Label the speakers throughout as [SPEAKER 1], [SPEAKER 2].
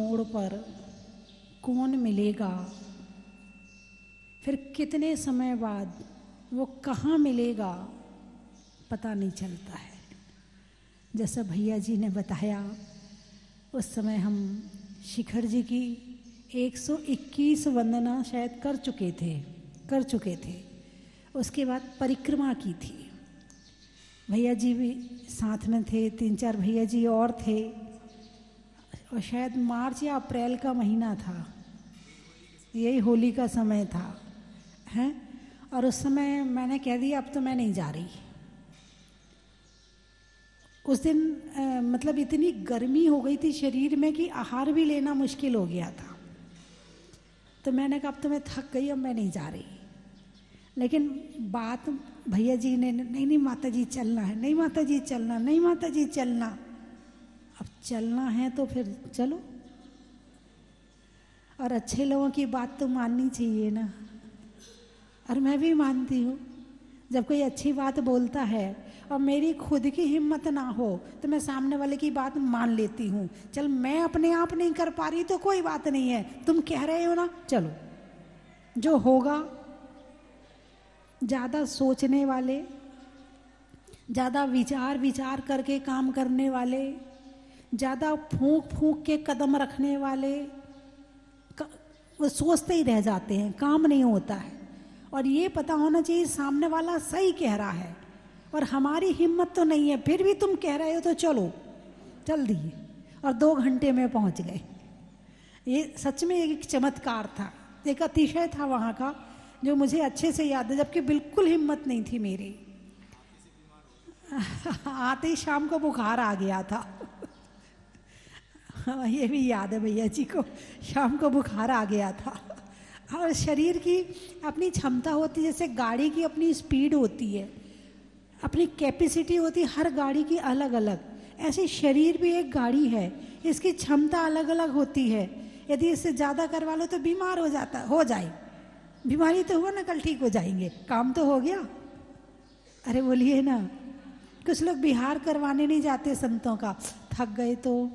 [SPEAKER 1] मोड़ पर कौन मिलेगा, फिर कितने समय बाद वो कहाँ मिलेगा, पता नहीं चलता है। जैसा भैया जी ने बताया, उस समय हम शिखर जी की 121 वंदना शायद कर चुके थे। उसके बाद परिक्रमा की थी। भैया जी भी साथ में थे, 3-4 भैया जी और थे, और शायद मार्च या अप्रैल का महीना था, यही होली का समय था हैं। और उस समय मैंने कह दिया अब तो मैं नहीं जा रही। उस दिन मतलब इतनी गर्मी हो गई थी शरीर में कि आहार भी लेना मुश्किल हो गया था। तो मैंने कहा अब तो मैं थक गई, अब मैं नहीं जा रही। लेकिन बात भैया जी ने, नहीं माता जी चलना है, नहीं माता जी चलना, नहीं माता जी चलना। अब चलना है तो फिर चलो, और अच्छे लोगों की बात तो माननी चाहिए ना। और मैं भी मानती हूँ, जब कोई अच्छी बात बोलता है और मेरी खुद की हिम्मत ना हो तो मैं सामने वाले की बात मान लेती हूँ। चल मैं अपने आप नहीं कर पा रही तो कोई बात नहीं है, तुम कह रहे हो ना, चलो जो होगा। ज़्यादा सोचने वाले, ज़्यादा विचार करके काम करने वाले, ज़्यादा फूंक के कदम रखने वाले वो सोचते ही रह जाते हैं, काम नहीं होता है। और ये पता होना चाहिए सामने वाला सही कह रहा है और हमारी हिम्मत तो नहीं है, फिर भी तुम कह रहे हो तो चलो, चल दिए और 2 घंटे में पहुंच गए। ये सच में एक चमत्कार था, एक अतिशय था वहाँ का, जो मुझे अच्छे से याद है, जबकि बिल्कुल हिम्मत नहीं थी मेरी। आते ही शाम को बुखार आ गया था। ये भी याद है भैया जी को, शाम को बुखार आ गया था। और शरीर की अपनी क्षमता होती है, जैसे गाड़ी की अपनी स्पीड होती है, अपनी कैपेसिटी होती है, हर गाड़ी की अलग अलग। ऐसे शरीर भी एक गाड़ी है, इसकी क्षमता अलग अलग होती है। यदि इससे ज़्यादा करवा लो तो बीमार हो जाए। बीमारी तो हुआ ना, कल ठीक हो जाएंगे, काम तो हो गया। अरे बोलिए ना, कुछ लोग बिहार करवाने नहीं जाते संतों का, थक गए तो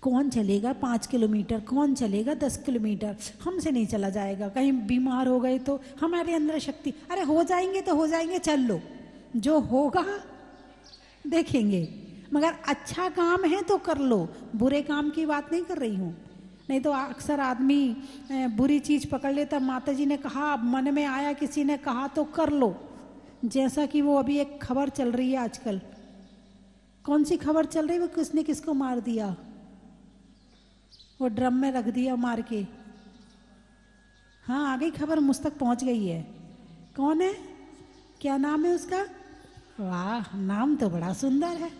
[SPEAKER 1] कौन चलेगा 5 किलोमीटर, कौन चलेगा 10 किलोमीटर, हमसे नहीं चला जाएगा। कहीं बीमार हो गए तो हमारे अंदर शक्ति, अरे हो जाएंगे तो हो जाएंगे, चल लो, जो होगा देखेंगे। मगर अच्छा काम है तो कर लो, बुरे काम की बात नहीं कर रही हूँ। नहीं तो अक्सर आदमी बुरी चीज़ पकड़ लेता। माता जी ने कहा, मन में आया, किसी ने कहा तो कर लो। जैसा कि वो अभी एक खबर चल रही है आजकल, कौन सी खबर चल रही है, वो किसने किसको मार दिया, वो ड्रम में रख दिया मार के। हाँ आ गई खबर, मुझ तक पहुंच गई है। कौन है, क्या नाम है उसका? वाह, नाम तो बड़ा सुंदर है,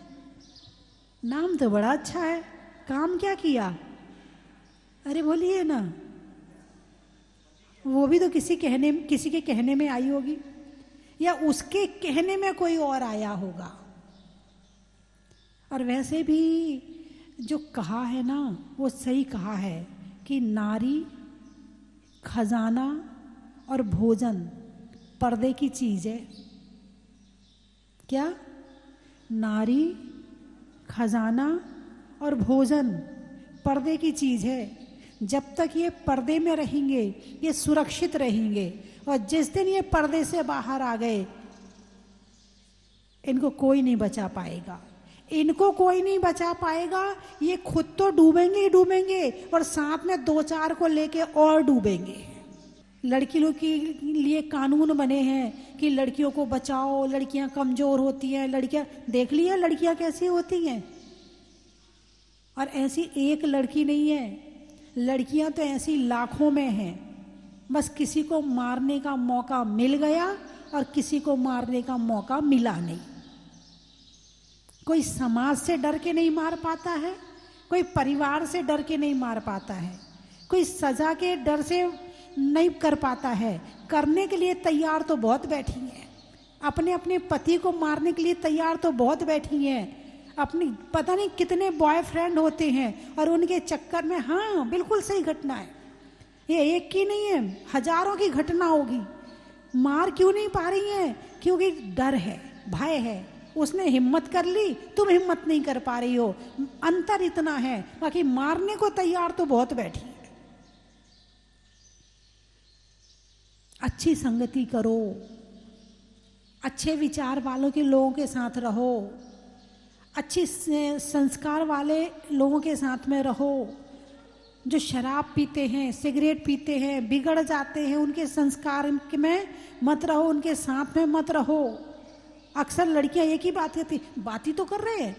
[SPEAKER 1] नाम तो बड़ा अच्छा है। काम क्या किया? अरे बोलिए ना, वो भी तो किसी के कहने में आई होगी, या उसके कहने में कोई और आया होगा। और वैसे भी जो कहा है ना, वो सही कहा है कि नारी, खजाना और भोजन पर्दे की चीज है। क्या? नारी, खजाना और भोजन पर्दे की चीज है। जब तक ये पर्दे में रहेंगे ये सुरक्षित रहेंगे, और जिस दिन ये पर्दे से बाहर आ गए इनको कोई नहीं बचा पाएगा, इनको कोई नहीं बचा पाएगा। ये खुद तो डूबेंगे ही डूबेंगे, और साथ में 2-4 को लेके और डूबेंगे। लड़की लोग के लिए कानून बने हैं कि लड़कियों को बचाओ, लड़कियां कमजोर होती हैं, लड़कियां, देख लिया लड़कियां कैसी होती हैं। और ऐसी एक लड़की नहीं है, लड़कियां तो ऐसी लाखों में हैं। बस किसी को मारने का मौका मिल गया और किसी को मारने का मौका मिला नहीं। कोई समाज से डर के नहीं मार पाता है, कोई परिवार से डर के नहीं मार पाता है, कोई सजा के डर से नहीं कर पाता है। करने के लिए तैयार तो बहुत बैठी हैं, अपने अपने पति को मारने के लिए तैयार तो बहुत बैठी हैं। अपनी पता नहीं कितने बॉयफ्रेंड होते हैं और उनके चक्कर में, हाँ बिल्कुल सही घटना है, ये एक की नहीं है, हजारों की घटना होगी। मार क्यों नहीं पा रही हैं? क्योंकि डर है, भय है, उसने हिम्मत कर ली, तुम हिम्मत नहीं कर पा रही हो। अंतर इतना है, बाकी मारने को तैयार तो बहुत बैठी है। अच्छी संगति करो, अच्छे विचार वालों के लोगों के साथ रहो, अच्छी संस्कार वाले लोगों के साथ में रहो। जो शराब पीते हैं, सिगरेट पीते हैं, बिगड़ जाते हैं, उनके संस्कार में मत रहो, उनके साथ में मत रहो। अक्सर लड़कियां एक ही बात कहती, बात ही तो कर रहे हैं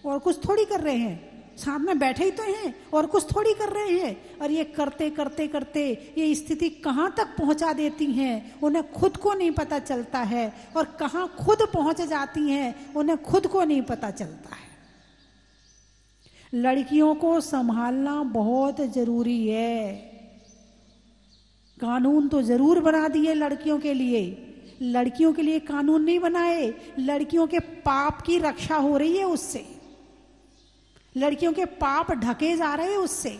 [SPEAKER 1] और कुछ थोड़ी कर रहे हैं, साथ में बैठे ही तो हैं और कुछ थोड़ी कर रहे हैं। और ये करते करते करते ये स्थिति कहाँ तक पहुंचा देती हैं, उन्हें खुद को नहीं पता चलता है, और कहाँ खुद पहुंच जाती हैं उन्हें खुद को नहीं पता चलता है। लड़कियों को संभालना बहुत जरूरी है। कानून तो जरूर बना दिए लड़कियों के लिए, लड़कियों के लिए कानून नहीं बनाए। लड़कियों के पाप की रक्षा हो रही है उससे, लड़कियों के पाप ढके जा रहे हैं उससे।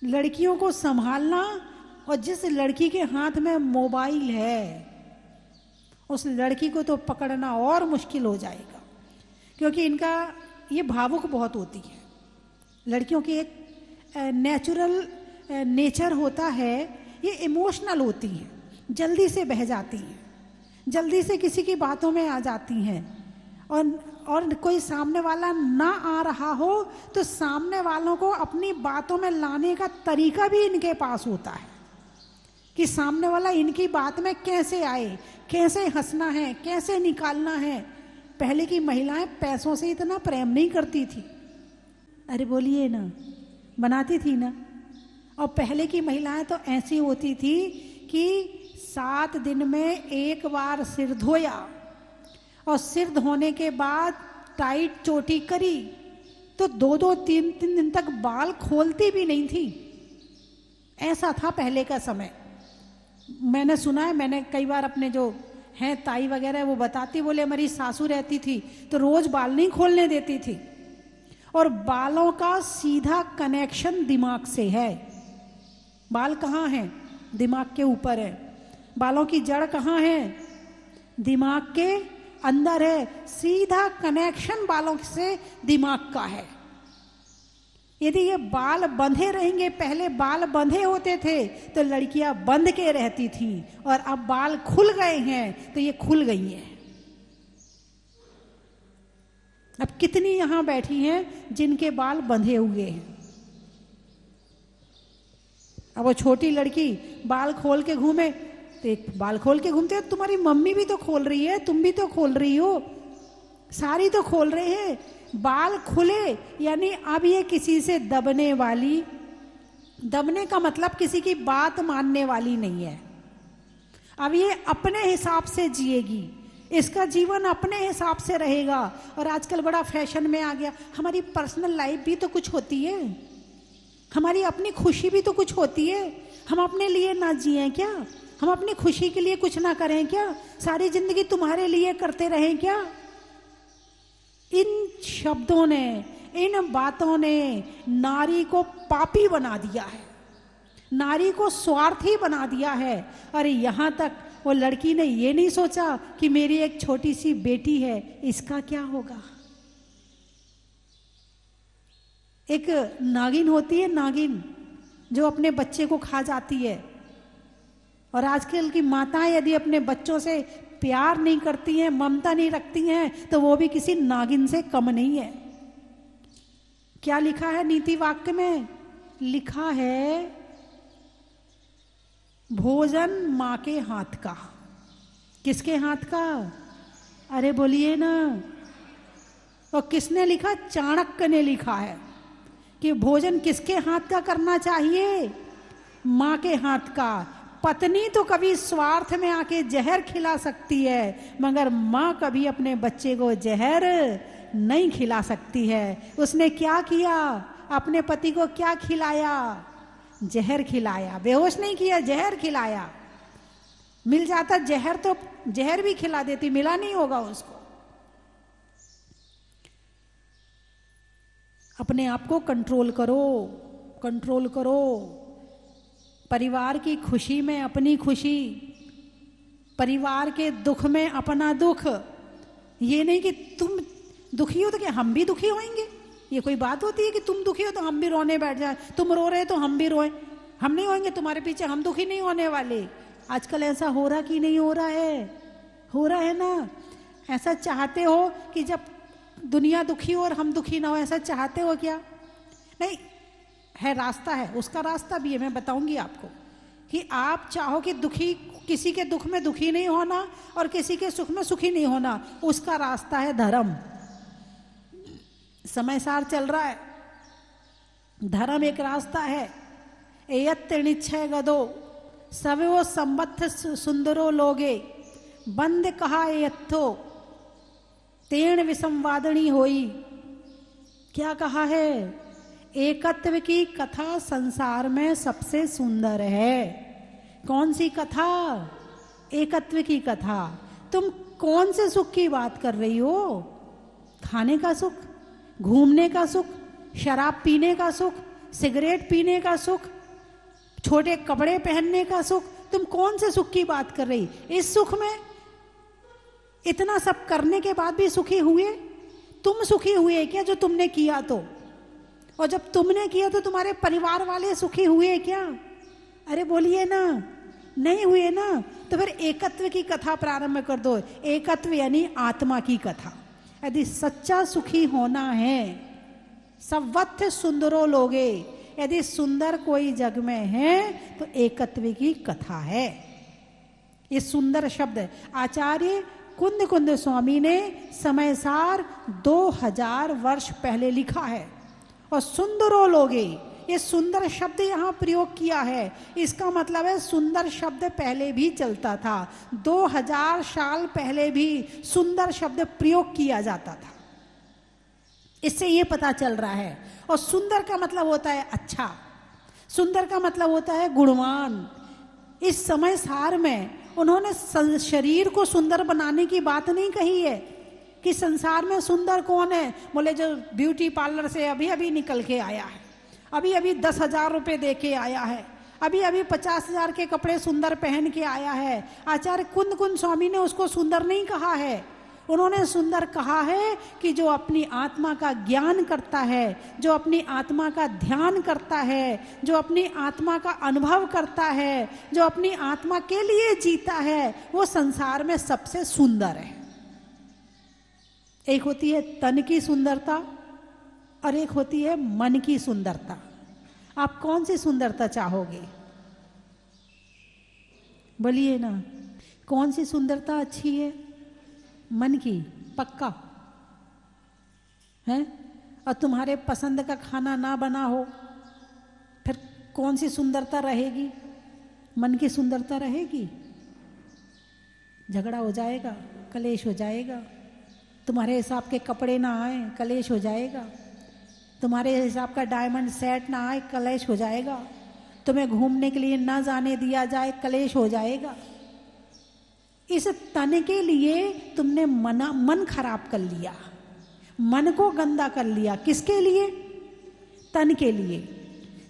[SPEAKER 1] लड़कियों को संभालना, और जिस लड़की के हाथ में मोबाइल है उस लड़की को तो पकड़ना और मुश्किल हो जाएगा, क्योंकि इनका ये भावुक बहुत होती है। लड़कियों की एक नेचुरल नेचर होता है, ये इमोशनल होती हैं, जल्दी से बह जाती हैं, जल्दी से किसी की बातों में आ जाती हैं। और कोई सामने वाला ना आ रहा हो तो सामने वालों को अपनी बातों में लाने का तरीका भी इनके पास होता है कि सामने वाला इनकी बात में कैसे आए, कैसे हंसना है, कैसे निकालना है। पहले की महिलाएं पैसों से इतना प्रेम नहीं करती थी, अरे बोलिए ना, बनाती थी ना। और पहले की महिलाएं तो ऐसी होती थी कि 7 दिन में एक बार सिर धोया और सिर धोने के बाद टाइट चोटी करी तो 2-2, 3-3 दिन तक बाल खोलती भी नहीं थी। ऐसा था पहले का समय। मैंने सुना है, मैंने कई बार अपने जो हैं ताई वगैरह वो बताती, बोले हमारी सासू रहती थी तो रोज बाल नहीं खोलने देती थी। और बालों का सीधा कनेक्शन दिमाग से है। बाल कहाँ हैं? दिमाग के ऊपर है। बालों की जड़ कहाँ है? दिमाग के अंदर है। सीधा कनेक्शन बालों से दिमाग का है। यदि ये बाल बंधे रहेंगे, पहले बाल बंधे होते थे तो लड़कियां बंध के रहती थी, और अब बाल खुल गए हैं तो ये खुल गई हैं। अब कितनी यहां बैठी हैं जिनके बाल बंधे हुए हैं। अब वो छोटी लड़की बाल खोल के घूमे तो एक बाल खोल के घूमते, तुम्हारी मम्मी भी तो खोल रही है, तुम भी तो खोल रही हो, सारी तो खोल रहे हैं। बाल खुले यानी अब ये किसी से दबने वाली, दबने का मतलब किसी की बात मानने वाली नहीं है। अब ये अपने हिसाब से जिएगी, इसका जीवन अपने हिसाब से रहेगा। और आजकल बड़ा फैशन में आ गया, हमारी पर्सनल लाइफ भी तो कुछ होती है, हमारी अपनी खुशी भी तो कुछ होती है। हम अपने लिए ना जिए क्या? हम अपनी खुशी के लिए कुछ ना करें क्या? सारी जिंदगी तुम्हारे लिए करते रहें क्या? इन शब्दों ने, इन बातों ने नारी को पापी बना दिया है, नारी को स्वार्थी बना दिया है। अरे यहां तक वो लड़की ने ये नहीं सोचा कि मेरी एक छोटी सी बेटी है, इसका क्या होगा। एक नागिन होती है, नागिन जो अपने बच्चे को खा जाती है। और आजकल की माताएं यदि अपने बच्चों से प्यार नहीं करती हैं, ममता नहीं रखती हैं, तो वो भी किसी नागिन से कम नहीं है। क्या लिखा है नीति वाक्य में? लिखा है भोजन मां के हाथ का। किसके हाथ का? अरे बोलिए ना। और किसने लिखा? चाणक्य ने लिखा है कि भोजन किसके हाथ का करना चाहिए? मां के हाथ का। पत्नी तो कभी स्वार्थ में आके जहर खिला सकती है, मगर मां कभी अपने बच्चे को जहर नहीं खिला सकती है। उसने क्या किया? अपने पति को क्या खिलाया? जहर खिलाया। बेहोश नहीं किया, जहर खिलाया। मिल जाता जहर तो जहर भी खिला देती, मिला नहीं होगा उसको। अपने आप को कंट्रोल करो, कंट्रोल करो। परिवार की खुशी में अपनी खुशी, परिवार के दुख में अपना दुख, ये नहीं कि तुम दुखी हो तो क्या हम भी दुखी होंगे? ये कोई बात होती है कि तुम दुखी हो तो हम भी रोने बैठ जाए, तुम रो रहे तो हम भी रोए? हम नहीं होंगे तुम्हारे पीछे, हम दुखी नहीं होने वाले। आजकल ऐसा हो रहा कि नहीं हो रहा है? हो रहा है ना? ऐसा चाहते हो कि जब दुनिया दुखी हो और हम दुखी ना हो, ऐसा चाहते हो क्या? नहीं है, रास्ता है, उसका रास्ता भी है, मैं बताऊंगी आपको कि आप चाहो कि दुखी, किसी के दुख में दुखी नहीं होना और किसी के सुख में सुखी नहीं होना, उसका रास्ता है धर्म। समय सार चल रहा है, धर्म एक रास्ता है। एयत निश्चय गदो सवो संबद्ध सुंदरो लोगे, बंद कहा एयत्थो तेण विसंवादनी होई। क्या कहा है? एकत्व की कथा संसार में सबसे सुंदर है। कौन सी कथा? एकत्व की कथा। तुम कौन से सुख की बात कर रही हो? खाने का सुख, घूमने का सुख, शराब पीने का सुख, सिगरेट पीने का सुख, छोटे कपड़े पहनने का सुख? तुम कौन से सुख की बात कर रही? इस सुख में इतना सब करने के बाद भी सुखी हुए? तुम सुखी हुए क्या जो तुमने किया तो? और जब तुमने किया तो तुम्हारे परिवार वाले सुखी हुए क्या? अरे बोलिए ना, नहीं हुए ना। तो फिर एकत्व की कथा प्रारंभ कर दो। एकत्व यानी आत्मा की कथा। यदि सच्चा सुखी होना है, संवत्थ सुंदरो लोगे, यदि सुंदर कोई जग में है तो एकत्व की कथा है। ये सुंदर शब्द आचार्य कुंद कुंद स्वामी ने समय सार 2000 वर्ष पहले लिखा है। और सुंदरो लोगे, ये सुंदर शब्द यहाँ प्रयोग किया है। इसका मतलब है सुंदर शब्द पहले भी चलता था, 2000 साल पहले भी सुंदर शब्द प्रयोग किया जाता था। इससे ये पता चल रहा है। और सुंदर का मतलब होता है अच्छा, सुंदर का मतलब होता है गुणवान। इस समय सार में उन्होंने शरीर को सुंदर बनाने की बात नहीं कही है कि संसार में सुंदर कौन है। बोले जो ब्यूटी पार्लर से अभी अभी निकल के आया है, अभी अभी 10,000 रुपये दे के आया है, अभी अभी 50,000 के कपड़े सुंदर पहन के आया है। आचार्य कुंद कुंद स्वामी ने उसको सुंदर नहीं कहा है। उन्होंने सुंदर कहा है कि जो अपनी आत्मा का ज्ञान करता है, जो अपनी आत्मा का ध्यान करता है, जो अपनी आत्मा का अनुभव करता है, जो अपनी आत्मा के लिए जीता है, वो संसार में सबसे सुंदर है। एक होती है तन की सुंदरता और एक होती है मन की सुंदरता। आप कौन सी सुंदरता चाहोगे? बोलिए ना, कौन सी सुंदरता अच्छी है? मन की, पक्का है? और तुम्हारे पसंद का खाना ना बना हो, फिर कौन सी सुंदरता रहेगी? मन की सुंदरता रहेगी। झगड़ा हो जाएगा, कलेश हो जाएगा। तुम्हारे हिसाब के कपड़े ना आए, कलेश हो जाएगा। तुम्हारे हिसाब का डायमंड सेट ना आए, कलेश हो जाएगा। तुम्हें घूमने के लिए ना जाने दिया जाए, कलेश हो जाएगा। इस तन के लिए तुमने मन खराब कर लिया, मन को गंदा कर लिया। किसके लिए? तन के लिए।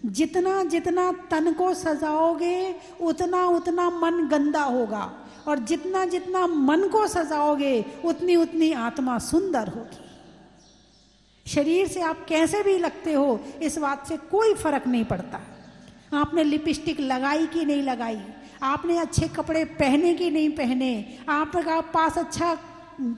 [SPEAKER 1] जितना जितना तन को सजाओगे उतना उतना मन गंदा होगा, और जितना जितना मन को सजाओगे उतनी उतनी आत्मा सुंदर होगी। शरीर से आप कैसे भी लगते हो, इस बात से कोई फर्क नहीं पड़ता। आपने लिपस्टिक लगाई कि नहीं लगाई, आपने अच्छे कपड़े पहने कि नहीं पहने, आपका पास अच्छा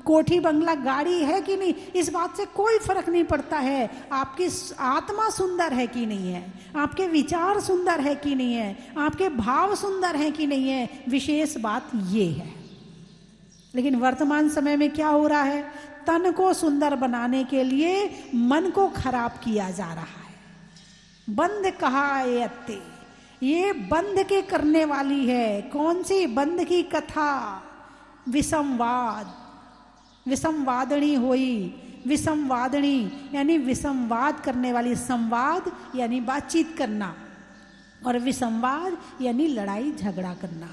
[SPEAKER 1] कोठी बंगला गाड़ी है कि नहीं, इस बात से कोई फर्क नहीं पड़ता है। आपकी आत्मा सुंदर है कि नहीं है, आपके विचार सुंदर है कि नहीं है, आपके भाव सुंदर है कि नहीं है, विशेष बात ये है। लेकिन वर्तमान समय में क्या हो रहा है? तन को सुंदर बनाने के लिए मन को खराब किया जा रहा है। बंद कहा एयत्ते, ये बंध के करने वाली है। कौन सी बंध की कथा? विसंवाद, विसंवादनी होई। विसंवादनी यानी विसंवाद करने वाली, संवाद यानी बातचीत करना, और विसंवाद यानी लड़ाई झगड़ा करना।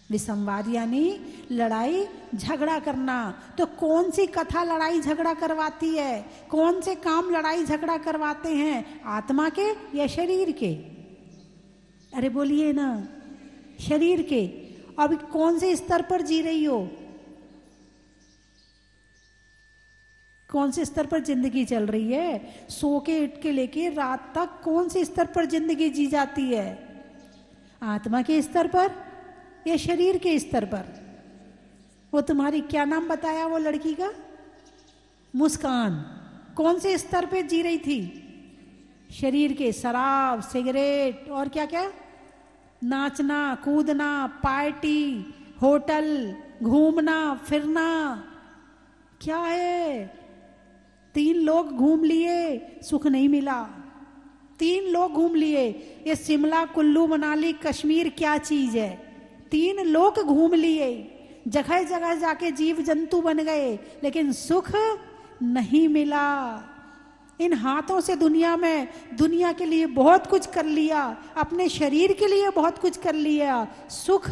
[SPEAKER 1] विसंवाद यानी लड़ाई झगड़ा करना। तो कौन सी कथा लड़ाई झगड़ा करवाती है? कौन से काम लड़ाई झगड़ा करवाते हैं? आत्मा के या शरीर के? अरे बोलिए ना, शरीर के। अब कौन से स्तर पर जी रही हो? कौन से स्तर पर जिंदगी चल रही है? सो के उठ के लेके रात तक कौन से स्तर पर जिंदगी जी जाती है? आत्मा के स्तर पर या शरीर के स्तर पर? वो तुम्हारी क्या नाम बताया वो लड़की का? मुस्कान। कौन से स्तर पे जी रही थी? शरीर के। शराब, सिगरेट और क्या क्या, नाचना कूदना, पार्टी, होटल, घूमना फिरना। क्या है? 3 लोग घूम लिए, सुख नहीं मिला। 3 लोग घूम लिए। ये शिमला, कुल्लू, मनाली, कश्मीर क्या चीज है? 3 लोग घूम लिए, जगह जगह जाके जीव जंतु बन गए, लेकिन सुख नहीं मिला। इन हाथों से दुनिया में, दुनिया के लिए बहुत कुछ कर लिया, अपने शरीर के लिए बहुत कुछ कर लिया, सुख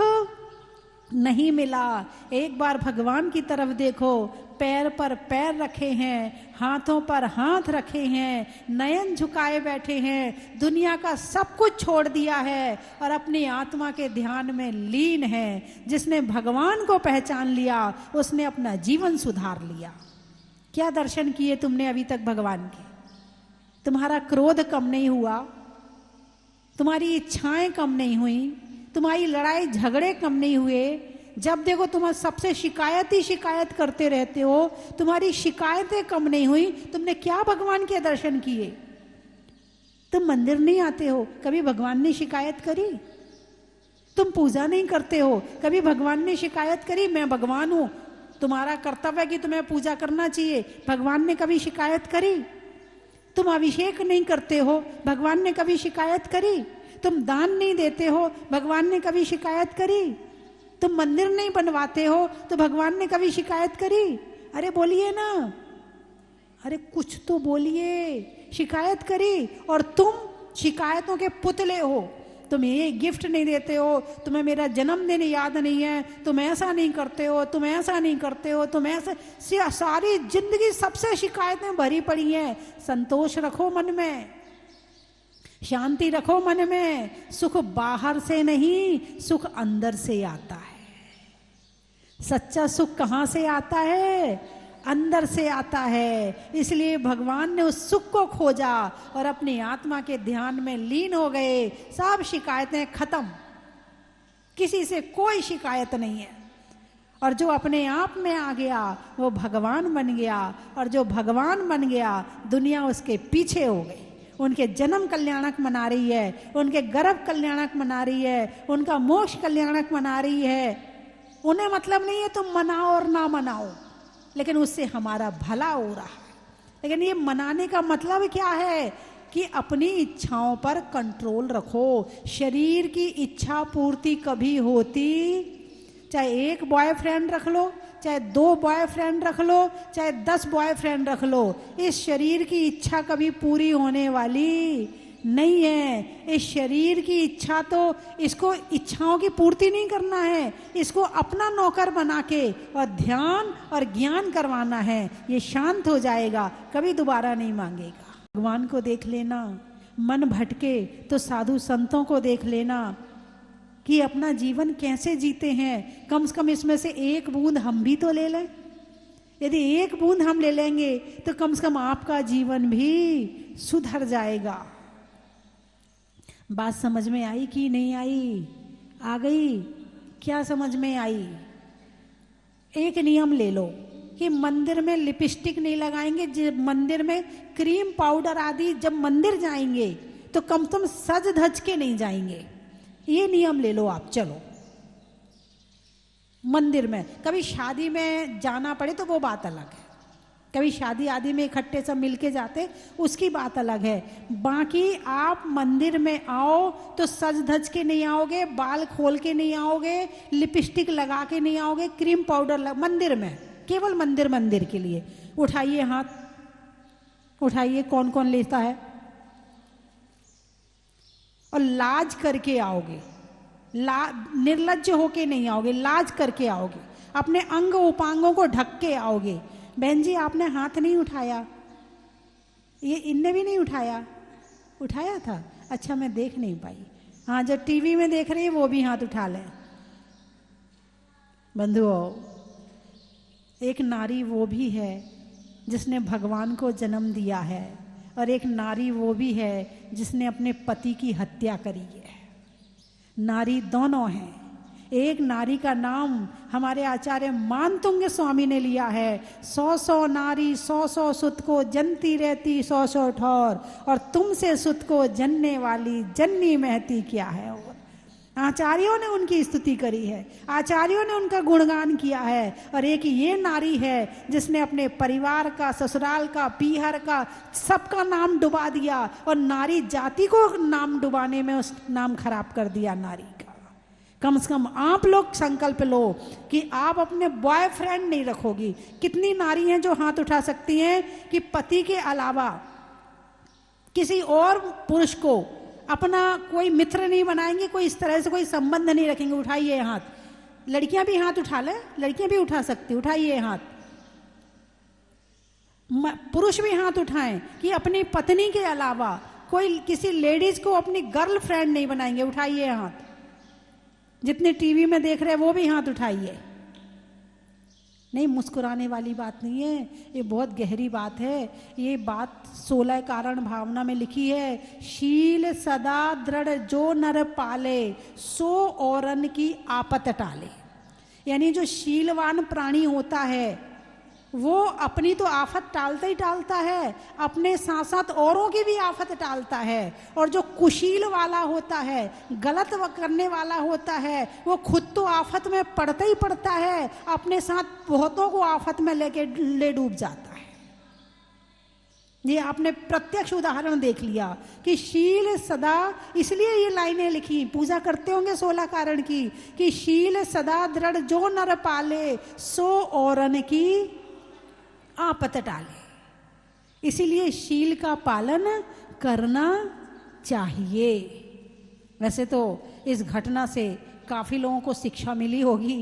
[SPEAKER 1] नहीं मिला। एक बार भगवान की तरफ देखो, पैर पर पैर रखे हैं, हाथों पर हाथ रखे हैं, नयन झुकाए बैठे हैं, दुनिया का सब कुछ छोड़ दिया है और अपनी आत्मा के ध्यान में लीन है। जिसने भगवान को पहचान लिया उसने अपना जीवन सुधार लिया। क्या दर्शन किए तुमने अभी तक भगवान के? तुम्हारा क्रोध कम नहीं हुआ, तुम्हारी इच्छाएं कम नहीं हुई, तुम्हारी लड़ाई झगड़े कम नहीं हुए। जब देखो तुम सबसे शिकायत ही शिकायत करते रहते हो, तुम्हारी शिकायतें कम नहीं हुई। तुमने क्या भगवान के दर्शन किए? तुम मंदिर नहीं आते हो, कभी भगवान ने शिकायत करी? तुम पूजा नहीं करते हो, कभी भगवान ने शिकायत करी मैं भगवान हूं, तुम्हारा कर्तव्य है कि तुम्हें पूजा करना चाहिए, भगवान ने कभी शिकायत करी? तुम अभिषेक नहीं करते हो, भगवान ने कभी शिकायत करी? तुम दान नहीं देते हो, भगवान ने कभी शिकायत करी? तुम मंदिर नहीं बनवाते हो तो भगवान ने कभी शिकायत करी? अरे बोलिए ना, अरे कुछ तो बोलिए। शिकायत करी? और तुम शिकायतों के पुतले हो। तुम ये गिफ्ट नहीं देते हो, तुम्हें मेरा जन्मदिन याद नहीं है, तुम ऐसा नहीं करते हो, तुम ऐसा नहीं करते हो, तुम ऐसा, सारी जिंदगी सबसे शिकायतें भरी पड़ी हैं। संतोष रखो मन में, शांति रखो मन में। सुख बाहर से नहीं, सुख अंदर से आता है। सच्चा सुख कहाँ से आता है? अंदर से आता है। इसलिए भगवान ने उस सुख को खोजा और अपनी आत्मा के ध्यान में लीन हो गए। सब शिकायतें खत्म, किसी से कोई शिकायत नहीं है। और जो अपने आप में आ गया वो भगवान बन गया, और जो भगवान बन गया दुनिया उसके पीछे हो गई। उनके जन्म कल्याणक मना रही है, उनके गर्भ कल्याणक मना रही है, उनका मोक्ष कल्याणक मना रही है। उन्हें मतलब नहीं है तुम मनाओ और ना मनाओ, लेकिन उससे हमारा भला हो रहा है। लेकिन ये मनाने का मतलब क्या है? कि अपनी इच्छाओं पर कंट्रोल रखो। शरीर की इच्छा पूर्ति कभी होती, चाहे 1 बॉयफ्रेंड रख लो, चाहे 2 बॉयफ्रेंड रख लो, चाहे 10 बॉयफ्रेंड रख लो, इस शरीर की इच्छा कभी पूरी होने वाली नहीं है। इस शरीर की इच्छा तो, इसको इच्छाओं की पूर्ति नहीं करना है, इसको अपना नौकर बना के और ध्यान और ज्ञान करवाना है। ये शांत हो जाएगा, कभी दोबारा नहीं मांगेगा। भगवान को देख लेना, मन भटके तो साधु संतों को देख लेना कि अपना जीवन कैसे जीते हैं। कम से कम इसमें से 1 बूंद हम भी तो ले लें। यदि 1 बूंद हम ले लेंगे तो कम से कम आपका जीवन भी सुधर जाएगा। बात समझ में आई कि नहीं आई? आ गई? क्या समझ में आई? एक नियम ले लो कि मंदिर में लिपस्टिक नहीं लगाएंगे, जब मंदिर में क्रीम पाउडर आदि, जब मंदिर जाएंगे तो कम से कम सज धज के नहीं जाएंगे। ये नियम ले लो आप। चलो मंदिर में, कभी शादी में जाना पड़े तो वो बात अलग है, कभी शादी आदि में इकट्ठे सब मिलके जाते, उसकी बात अलग है। बाकी आप मंदिर में आओ तो सज धज के नहीं आओगे, बाल खोल के नहीं आओगे, लिपस्टिक लगा के नहीं आओगे, क्रीम पाउडर मंदिर में, केवल मंदिर के लिए। उठाइए हाथ, उठाइए, कौन कौन लेता है? और लाज करके आओगे, निर्लज्ज होके नहीं आओगे, लाज करके आओगे, अपने अंग उपांगों को ढक के आओगे। बहन जी आपने हाथ नहीं उठाया, ये इनने भी नहीं उठाया, उठाया था? अच्छा मैं देख नहीं पाई। हाँ, जो टीवी में देख रही है वो भी हाथ उठा ले। बंधुओं, एक नारी वो भी है जिसने भगवान को जन्म दिया है, और एक नारी वो भी है जिसने अपने पति की हत्या करी है। नारी दोनों हैं। एक नारी का नाम हमारे आचार्य मानतुंग स्वामी ने लिया है, 100 नारी 100 सुत को जनती रहती 100 ठौर, और तुमसे सुत को जनने वाली जननी महती क्या है। और आचार्यों ने उनकी स्तुति करी है, आचार्यों ने उनका गुणगान किया है। और एक ये नारी है जिसने अपने परिवार का, ससुराल का, पीहर का, सबका नाम डुबा दिया, और नारी जाति को नाम डुबाने में उस नाम खराब कर दिया नारी का। कम से कम आप लोग संकल्प लो कि आप अपने बॉयफ्रेंड नहीं रखोगी। कितनी नारी हैं जो हाथ उठा सकती हैं कि पति के अलावा किसी और पुरुष को अपना कोई मित्र नहीं बनाएंगे, कोई इस तरह से कोई संबंध नहीं रखेंगे। उठाइए हाथ। लड़कियां भी हाथ उठा ले, लड़कियां भी उठा सकती, उठाइए हाथ। पुरुष भी हाथ उठाएं कि अपनी पत्नी के अलावा कोई किसी लेडीज को अपनी गर्लफ्रेंड नहीं बनाएंगे, उठाइए हाथ। जितने टीवी में देख रहे हैं वो भी हाथ उठाइए। नहीं, मुस्कुराने वाली बात नहीं है, ये बहुत गहरी बात है। ये बात 16 कारण भावना में लिखी है। शील सदा दृढ़ जो नर पाले, सो औरन की आपत टाले। यानी जो शीलवान प्राणी होता है वो अपनी तो आफत टालता ही टालता है, अपने साथ साथ औरों की भी आफत टालता है। और जो कुशील वाला होता है, गलत करने वाला होता है, वो खुद तो आफत में पड़ता ही पड़ता है, अपने साथ बहुतों को आफत में ले डूब जाता है। ये आपने प्रत्यक्ष उदाहरण देख लिया कि शील सदा, इसलिए ये लाइनें लिखी, पूजा करते होंगे 16 कारण की, कि शील सदा दृढ़ जो नर पाले, सो औरन की आपत टाले। इसीलिए शील का पालन करना चाहिए। वैसे तो इस घटना से काफ़ी लोगों को शिक्षा मिली होगी,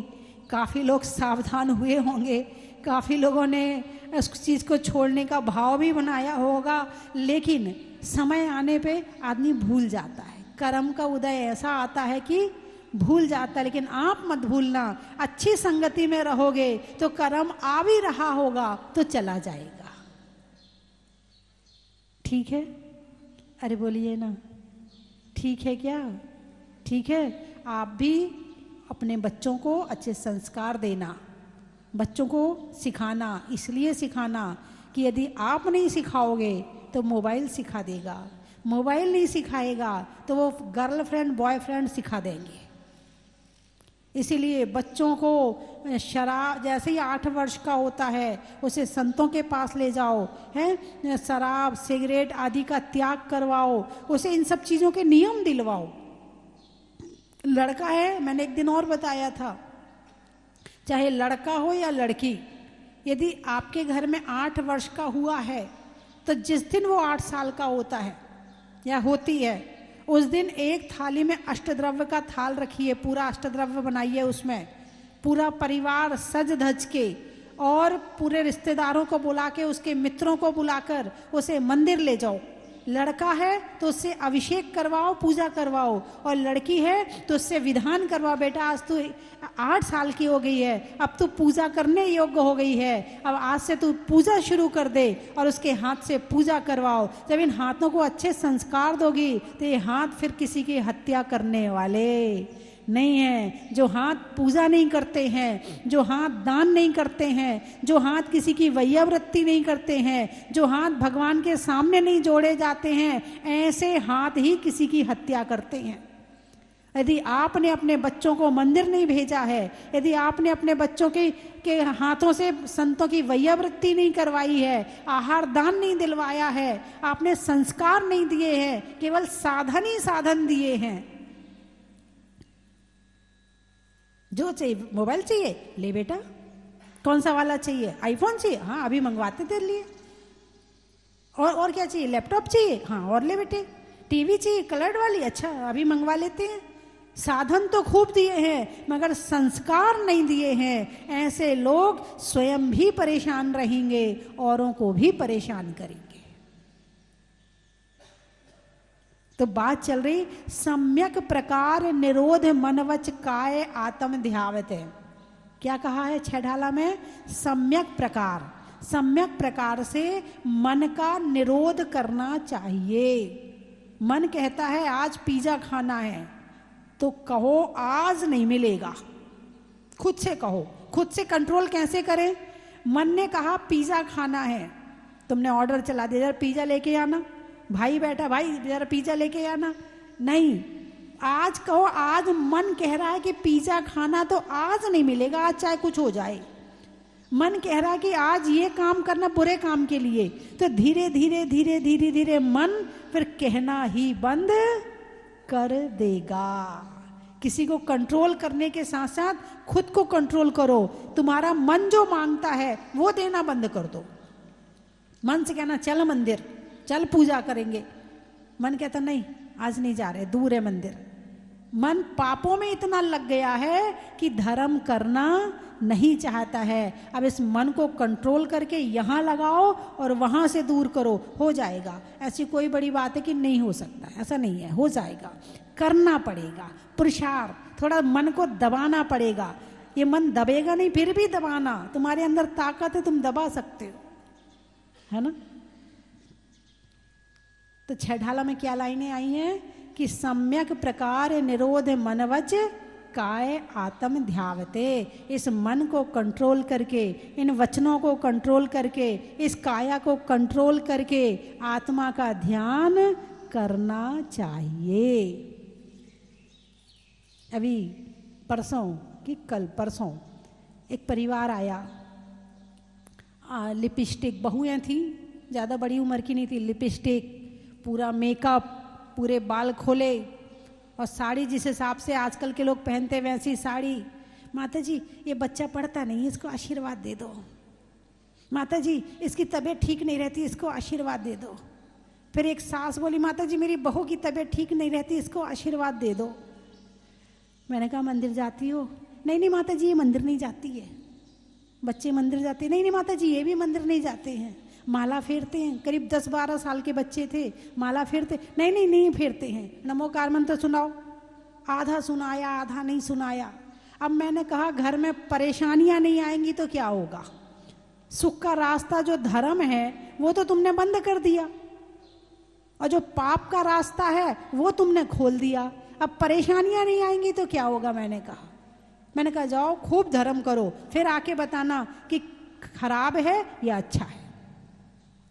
[SPEAKER 1] काफ़ी लोग सावधान हुए होंगे, काफ़ी लोगों ने उस चीज़ को छोड़ने का भाव भी बनाया होगा। लेकिन समय आने पे आदमी भूल जाता है, कर्म का उदय ऐसा आता है कि भूल जाता है। लेकिन आप मत भूलना, अच्छी संगति में रहोगे तो कर्म आ भी रहा होगा तो चला जाएगा। ठीक है? अरे बोलिए ना, ठीक है क्या? ठीक है। आप भी अपने बच्चों को अच्छे संस्कार देना, बच्चों को सिखाना, इसलिए सिखाना कि यदि आप नहीं सिखाओगे तो मोबाइल सिखा देगा, मोबाइल नहीं सिखाएगा तो वो गर्लफ्रेंड बॉयफ्रेंड सिखा देंगे। इसीलिए बच्चों को शराब, जैसे ही 8 वर्ष का होता है उसे संतों के पास ले जाओ, हैं, शराब सिगरेट आदि का त्याग करवाओ, उसे इन सब चीज़ों के नियम दिलवाओ। लड़का है, मैंने एक दिन और बताया था, चाहे लड़का हो या लड़की, यदि आपके घर में 8 वर्ष का हुआ है तो जिस दिन वो 8 साल का होता है या होती है, उस दिन एक थाली में अष्टद्रव्य का थाल रखिए, पूरा अष्टद्रव्य बनाइए, उसमें पूरा परिवार सज धज के और पूरे रिश्तेदारों को बुला के, उसके मित्रों को बुलाकर उसे मंदिर ले जाओ। लड़का है तो उससे अभिषेक करवाओ, पूजा करवाओ, और लड़की है तो उससे विधान करवाओ, बेटा आज तू 8 साल की हो गई है, अब तू पूजा करने योग्य हो गई है, अब आज से तू पूजा शुरू कर दे, और उसके हाथ से पूजा करवाओ। जब इन हाथों को अच्छे संस्कार दोगी तो ये हाथ फिर किसी की हत्या करने वाले नहीं है। जो हाथ पूजा नहीं करते हैं, जो हाथ दान नहीं करते हैं, जो हाथ किसी की वैयावृत्ति नहीं करते हैं, जो हाथ भगवान के सामने नहीं जोड़े जाते हैं, ऐसे हाथ ही किसी की हत्या करते हैं। यदि आपने अपने बच्चों को मंदिर नहीं भेजा है, यदि आपने अपने बच्चों के हाथों से संतों की वैयावृत्ति नहीं करवाई है, आहार दान नहीं दिलवाया है, आपने संस्कार नहीं दिए हैं, केवल साधन ही साधन दिए हैं। जो चाहिए, मोबाइल चाहिए, ले बेटा, कौन सा वाला चाहिए, आईफोन चाहिए, हाँ अभी मंगवाते तेरे लिए, और क्या चाहिए, लैपटॉप चाहिए, हाँ और ले बेटे, टीवी चाहिए कलर्ड वाली, अच्छा अभी मंगवा लेते हैं। साधन तो खूब दिए हैं मगर संस्कार नहीं दिए हैं। ऐसे लोग स्वयं भी परेशान रहेंगे, औरों को भी परेशान करेंगे। तो बात चल रही सम्यक प्रकार निरोध मनवच काय आत्म ध्यावत है। क्या कहा है 6 ढाला में? सम्यक प्रकार, सम्यक प्रकार से मन का निरोध करना चाहिए। मन कहता है आज पिज्जा खाना है, तो कहो आज नहीं मिलेगा। खुद से कहो, खुद से कंट्रोल कैसे करें? मन ने कहा पिज्जा खाना है, तुमने ऑर्डर चला दिया, जरा पिज्जा लेके आना। भाई बैठा, भाई जरा पिज्जा लेके आना। नहीं, आज कहो, आज मन कह रहा है कि पिज्जा खाना, तो आज नहीं मिलेगा, आज चाहे कुछ हो जाए। मन कह रहा है कि आज ये काम करना बुरे काम के लिए, तो धीरे धीरे धीरे धीरे धीरे मन फिर कहना ही बंद कर देगा। किसी को कंट्रोल करने के साथ साथ खुद को कंट्रोल करो। तुम्हारा मन जो मांगता है वो देना बंद कर दो। मन से कहना चल मंदिर, चल पूजा करेंगे, मन कहता नहीं आज नहीं जा रहे, दूर है मंदिर। मन पापों में इतना लग गया है कि धर्म करना नहीं चाहता है। अब इस मन को कंट्रोल करके यहाँ लगाओ और वहाँ से दूर करो, हो जाएगा। ऐसी कोई बड़ी बात है कि नहीं हो सकता, ऐसा नहीं है, हो जाएगा। करना पड़ेगा पुरुषार्थ, थोड़ा मन को दबाना पड़ेगा। ये मन दबेगा नहीं, फिर भी दबाना, तुम्हारे अंदर ताकत है, तुम दबा सकते हो, है ना। तो छह ढाला में क्या लाइनें आई हैं कि सम्यक प्रकार निरोध मनवच काय आत्म ध्यावते। इस मन को कंट्रोल करके, इन वचनों को कंट्रोल करके, इस काया को कंट्रोल करके आत्मा का ध्यान करना चाहिए। अभी परसों कि कल परसों एक परिवार आया, लिपस्टिक, बहुएं थी, ज़्यादा बड़ी उम्र की नहीं थी, लिपस्टिक, पूरा मेकअप, पूरे बाल खोले और साड़ी जिस हिसाब से आजकल के लोग पहनते वैसी साड़ी। माता जी ये बच्चा पढ़ता नहीं, इसको आशीर्वाद दे दो। माता जी इसकी तबीयत ठीक नहीं रहती, इसको आशीर्वाद दे दो। फिर एक सास बोली माता जी मेरी बहू की तबीयत ठीक नहीं रहती, इसको आशीर्वाद दे दो। मैंने कहा मंदिर जाती हो? नहीं नहीं माता जी ये मंदिर नहीं जाती है। बच्चे मंदिर जाते हैं? नहीं नहीं माता जी ये भी मंदिर नहीं जाते हैं। माला फेरते हैं, करीब 10-12 साल के बच्चे थे, माला फेरते? नहीं नहीं नहीं फेरते हैं। नमोकार मंत्र सुनाओ, आधा सुनाया आधा नहीं सुनाया। अब मैंने कहा घर में परेशानियां नहीं आएंगी तो क्या होगा? सुख का रास्ता जो धर्म है वो तो तुमने बंद कर दिया, और जो पाप का रास्ता है वो तुमने खोल दिया। अब परेशानियां नहीं आएंगी तो क्या होगा? मैंने कहा जाओ खूब धर्म करो, फिर आके बताना कि खराब है या अच्छा है।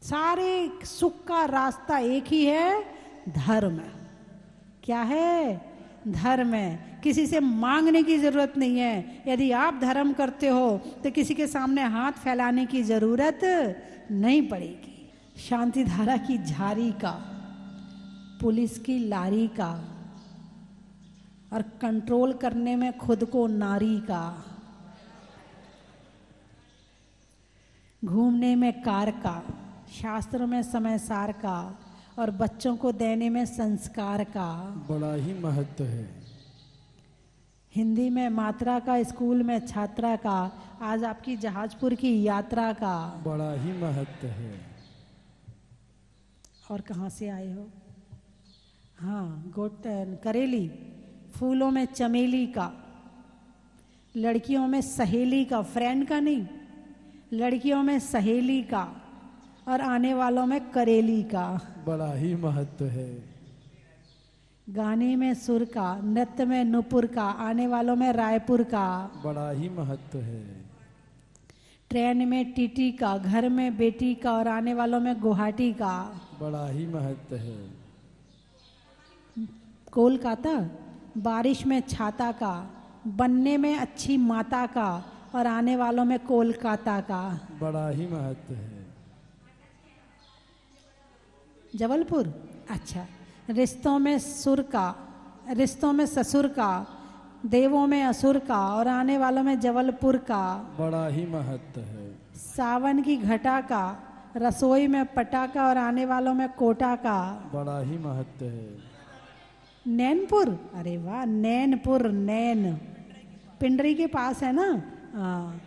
[SPEAKER 1] सारे सुख का रास्ता एक ही है, धर्म। क्या है? धर्म है। किसी से मांगने की जरूरत नहीं है। यदि आप धर्म करते हो तो किसी के सामने हाथ फैलाने की जरूरत नहीं पड़ेगी। शांति धारा की झारी का, पुलिस की लारी का, और कंट्रोल करने में खुद को नारी का, घूमने में कार का, शास्त्रों में समय सार का, और बच्चों को देने में संस्कार का
[SPEAKER 2] बड़ा ही महत्व है।
[SPEAKER 1] हिंदी में मात्रा का, स्कूल में छात्रा का, आज आपकी जहाजपुर की यात्रा का
[SPEAKER 2] बड़ा ही महत्व है।
[SPEAKER 1] और कहाँ से आए हो? हाँ, गोटन करेली, फूलों में चमेली का, लड़कियों में सहेली का, फ्रेंड का नहीं, लड़कियों में सहेली का, और आने वालों में करेली का।
[SPEAKER 2] बड़ा ही महत्व है।
[SPEAKER 1] गाने में सुर का, नृत्य में नुपुर का, आने वालों में रायपुर का।
[SPEAKER 2] बड़ा ही महत्व है।
[SPEAKER 1] ट्रेन में टीटी का, घर में बेटी का, और आने वालों में गुवाहाटी का।
[SPEAKER 2] बड़ा ही महत्व है।
[SPEAKER 1] कोलकाता, बारिश में छाता का, बनने में अच्छी माता का, और आने वालों में कोलकाता का।
[SPEAKER 2] बड़ा ही महत्व है।
[SPEAKER 1] जबलपुर, अच्छा, रिश्तों में सुर का, रिश्तों में ससुर का, देवों में असुर का, और आने वालों में जबलपुर का।
[SPEAKER 2] बड़ा ही महत्व है।
[SPEAKER 1] सावन की घटा का, रसोई में पटाखा, और आने वालों में कोटा का।
[SPEAKER 2] बड़ा ही महत्व है।
[SPEAKER 1] नैनपुर, अरे वाह, नैनपुर, नैन पिंडरी के पास है ना? हाँ,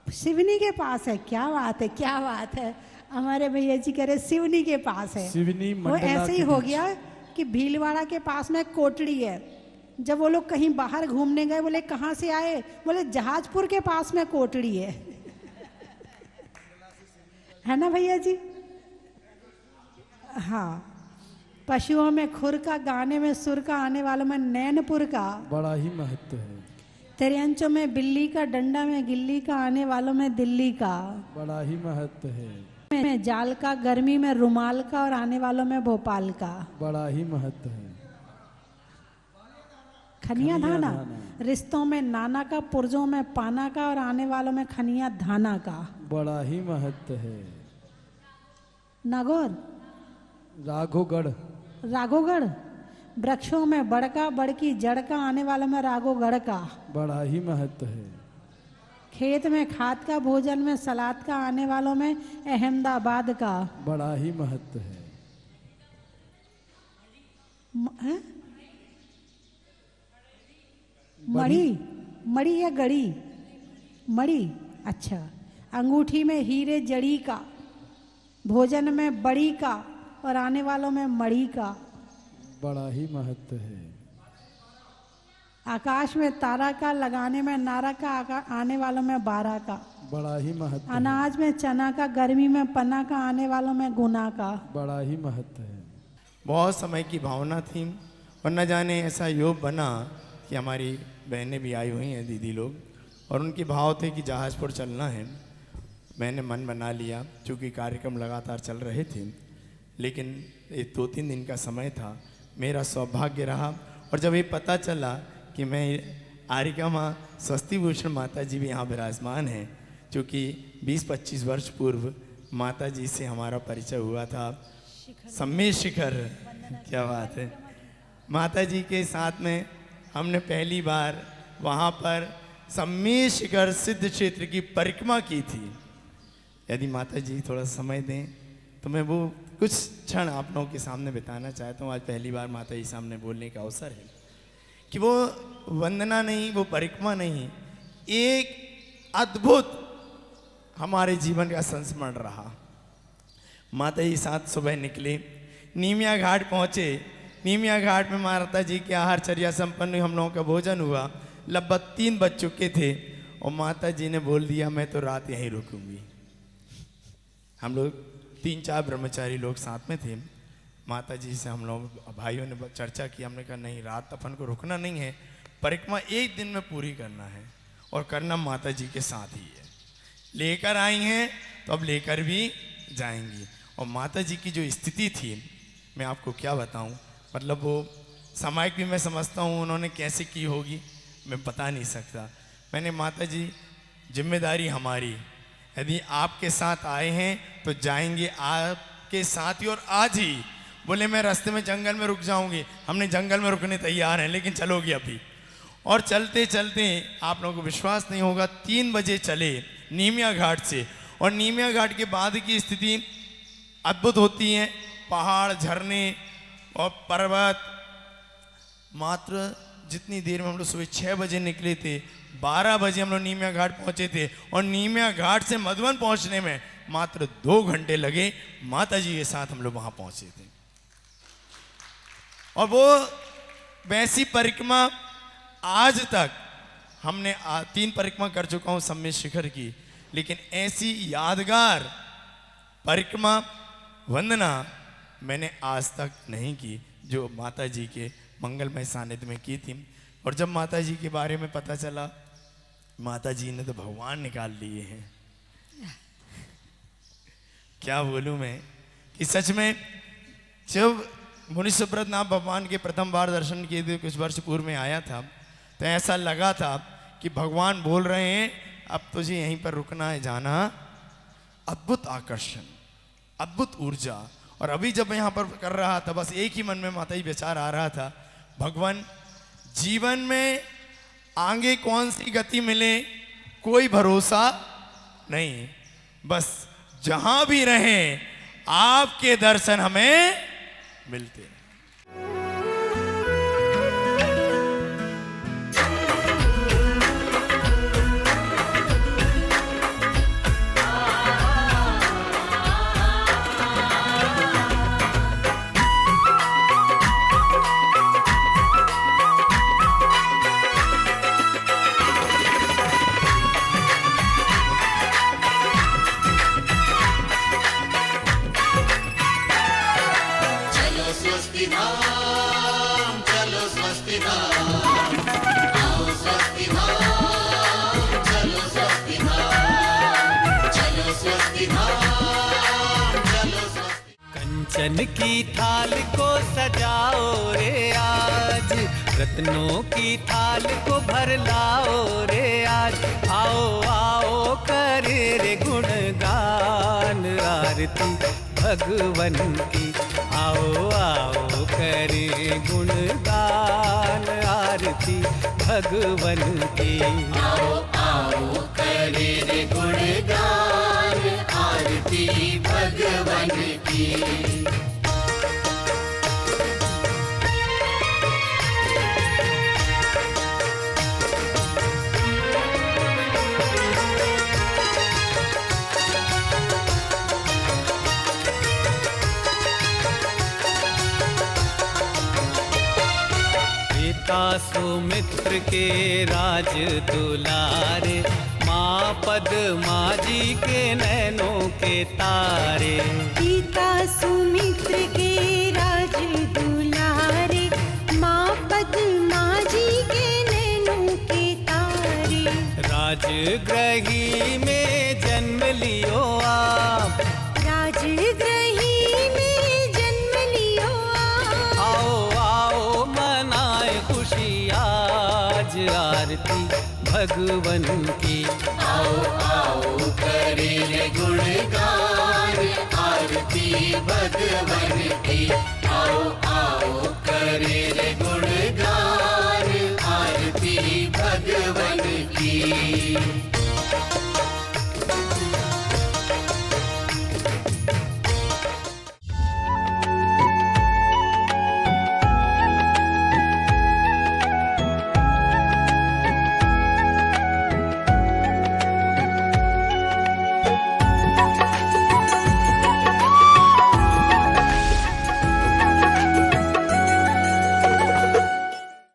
[SPEAKER 1] सिवनी के पास है। क्या बात है, क्या बात है। हमारे भैया जी कह रहे सिवनी के पास है।
[SPEAKER 2] सिवनी
[SPEAKER 1] वो ऐसे ही हो गया कि भीलवाड़ा के पास में कोटड़ी है। जब वो लोग कहीं बाहर घूमने गए, बोले कहाँ से आए? बोले जहाजपुर के पास में कोटड़ी है। है ना भैया जी? हाँ, पशुओं में खुर का, गाने में सुर का, आने वालों में नैनपुर का,
[SPEAKER 2] बड़ा ही महत्व है।
[SPEAKER 1] त्रियंचों में बिल्ली का, डंडा में गिल्ली का, आने वालों में दिल्ली का,
[SPEAKER 2] बड़ा ही महत्व है।
[SPEAKER 1] में जाल का, गर्मी में रुमाल का, और आने वालों में भोपाल का।
[SPEAKER 2] बड़ा ही महत्व है।
[SPEAKER 1] खनिया धाना,
[SPEAKER 2] धाना।
[SPEAKER 1] रिश्तों में नाना का, पुर्जों में पाना का, और आने वालों में खनिया धाना का।
[SPEAKER 2] बड़ा ही महत्व है।
[SPEAKER 1] नागौर,
[SPEAKER 2] राघोगढ़,
[SPEAKER 1] राघोगढ़, वृक्षों में बड़का, बड़की जड़ का, आने वालों में राघोगढ़ का।
[SPEAKER 2] बड़ा ही महत्व है।
[SPEAKER 1] खेत में खाद का, भोजन में सलाद का, आने वालों में अहमदाबाद का।
[SPEAKER 2] बड़ा ही महत्व है।
[SPEAKER 1] हैं? मड़ी, मड़ी या गड़ी? मड़ी, अच्छा। अंगूठी में हीरे जड़ी का, भोजन में बड़ी का, और आने वालों में मड़ी का।
[SPEAKER 2] बड़ा ही महत्व है।
[SPEAKER 1] आकाश में तारा का, लगाने में नारा का, आने वालों में बारह का।
[SPEAKER 2] बड़ा ही महत्व है।
[SPEAKER 1] अनाज में चना का, गर्मी में पन्ना का, आने वालों में गुना का।
[SPEAKER 2] बड़ा ही महत्व है।
[SPEAKER 3] बहुत समय की भावना थी, और न जाने ऐसा योग बना कि हमारी बहनें भी आई हुई हैं, दीदी लोग, और उनके भाव थे कि जहाज़पुर चलना है। मैंने मन बना लिया, चूँकि कार्यक्रम लगातार चल रहे थे, लेकिन ये 2-3 दिन का समय था। मेरा सौभाग्य रहा, और जब ये पता चला कि मैं आरिका माँ स्वस्ति भूषण माता जी भी यहाँ विराजमान हैं, क्योंकि 20-25 वर्ष पूर्व माता जी से हमारा परिचय हुआ था। सम्मेद शिखर, क्या बात है। माता जी के साथ में हमने पहली बार वहाँ पर सम्मेद शिखर सिद्ध क्षेत्र की परिक्रमा की थी। यदि माता जी थोड़ा समय दें तो मैं वो कुछ क्षण आप लोगों के सामने बिताना चाहता हूँ। आज पहली बार माता जी सामने बोलने का अवसर है कि वो वंदना नहीं, वो परिक्रमा नहीं, एक अद्भुत हमारे जीवन का संस्मरण रहा। माता जी साथ सुबह निकले, नीमिया घाट पहुँचे। नीमिया घाट में माता जी के आहारचर्या संपन्न हम लोगों का भोजन हुआ। लगभग 3 बज चुके थे, और माता जी ने बोल दिया मैं तो रात यहीं रुकूंगी। हम लोग 3-4 ब्रह्मचारी लोग साथ में थे। माता जी से हम लोग भाइयों ने चर्चा की। हमने कहा नहीं, रात अपन को रुकना नहीं है, परिक्रमा एक दिन में पूरी करना है, और करना माता जी के साथ ही है। लेकर आई हैं तो अब लेकर भी जाएंगी। और माता जी की जो स्थिति थी, मैं आपको क्या बताऊं, मतलब वो सामायिक भी मैं समझता हूँ उन्होंने कैसे की होगी, मैं बता नहीं सकता। मैंने माता जी, जिम्मेदारी हमारी, यदि आपके साथ आए हैं तो जाएंगे आपके साथ ही, और आज ही। बोले मैं रास्ते में जंगल में रुक जाऊंगी, हमने जंगल में रुकने तैयार हैं, लेकिन चलोगी अभी। और चलते चलते आप लोगों को विश्वास नहीं होगा, 3 बजे चले नीमिया घाट से, और नीमिया घाट के बाद की स्थिति अद्भुत होती है। पहाड़, झरने और पर्वत। मात्र जितनी देर में हम लोग सुबह 6 बजे निकले थे, 12 बजे हम लोग नीमिया घाट पहुंचे थे, और नीमिया घाट से मधुबन पहुंचने में मात्र 2 घंटे लगे। माता जी के साथ हम लोग वहां पहुंचे थे, और वो वैसी परिक्रमा आज तक हमने 3 परिक्रमा कर चुका हूं सम्मेद शिखर की, लेकिन ऐसी यादगार परिक्रमा वंदना मैंने आज तक नहीं की जो माता जी के मंगलमय सानिध्य में की थी। और जब माता जी के बारे में पता चला, माता जी ने तो भगवान निकाल लिए हैं। क्या बोलूं मैं कि सच में जब मुनि सुब्रत नाथ भगवान के प्रथम बार दर्शन किए थे, कुछ वर्ष पूर्व में आया था, तो ऐसा लगा था कि भगवान बोल रहे हैं अब तुझे यहीं पर रुकना है, जाना। अद्भुत आकर्षण, अद्भुत ऊर्जा। और अभी जब मैं यहाँ पर कर रहा था, बस एक ही मन में माता जी विचार आ रहा था, भगवान जीवन में आगे कौन सी गति मिले कोई भरोसा नहीं, बस जहां भी रहें आपके दर्शन हमें मिलते हैं।
[SPEAKER 4] की थाल को सजाओ रे आज, रत्नों की थाल को भर लाओ रे आज। आओ आओ करे रे गुणगान आरती भगवन की, आओ आओ करे गुणगान आरती भगवन की।
[SPEAKER 5] आओ आओ करे रे गुणगान आरती भगवन की।
[SPEAKER 4] पिता सुमित्र के राज दुलारे, माँ पद्मा जी के नैनों के तारे।
[SPEAKER 6] पिता सुमित्र के राज दुलारे, माँ पद्मा जी के नैनों के तारे।
[SPEAKER 4] राजगृही में जन्म लियो आप,
[SPEAKER 6] राजगृही में जन्म लियो आप।
[SPEAKER 4] आओ आओ मनाए खुशी आज आरती भगवन की।
[SPEAKER 5] आओ आओ करे रे गुणगान आरती भगवन की। आओ